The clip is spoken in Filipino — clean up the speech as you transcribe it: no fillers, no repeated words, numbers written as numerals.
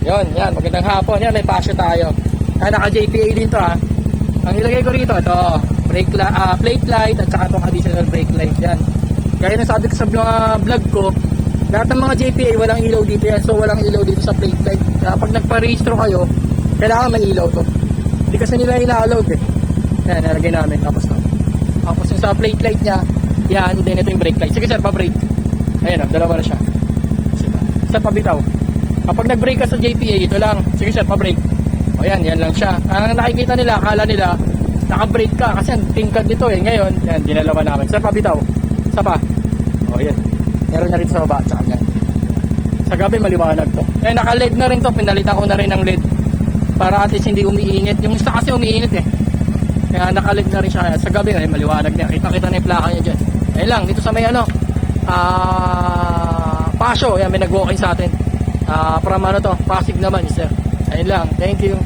Yan, magandang hapon. Yan, may pasyo tayo. Naka JPA din to ha. Ang ilagay ko rito, ito, plate light at saka itong additional brake light. Yan. Gaya na sabi ko sa vlog ko, lahat ng mga JPA walang ilaw dito yan. So walang ilaw dito sa plate light. Kaya pag nagpa-registro kayo, kailangan may ilaw to. Hindi kasi nila ina-allowed eh. Yan, nalagay namin. Tapos yung sa plate light niya, yan, din ito yung brake light. Sige sir, pa-brake. Ayan, dalawa na siya. Sir, pabitaw. Kapag nag-brake ka sa JPA, ito lang. Sige sir, pa-brake. O yan lang siya. Ang nakikita nila, akala nila, naka-brake ka. Kasi tingkad dito eh. Ngayon, yan, dinalawa namin. Sir, pabitaw. Isa pa. O yan. Meron na rin sa baba. Tsaka yan. Sa gabi, maliwanag to. Eh, naka-LED na rin to. Pinalitan ko na rin ng LED. Para at least hindi umiinit. Yung isa kasi umiinit eh. Kaya naka-LED na rin siya. Sa gabi, eh, maliwanag niya. Kita-kita na yung plaka niya dyan. Ayun lang, dito sa may Pasyo. Yan, may nag-walking sa atin. From Pasig naman, sir. Ayun lang. Thank you.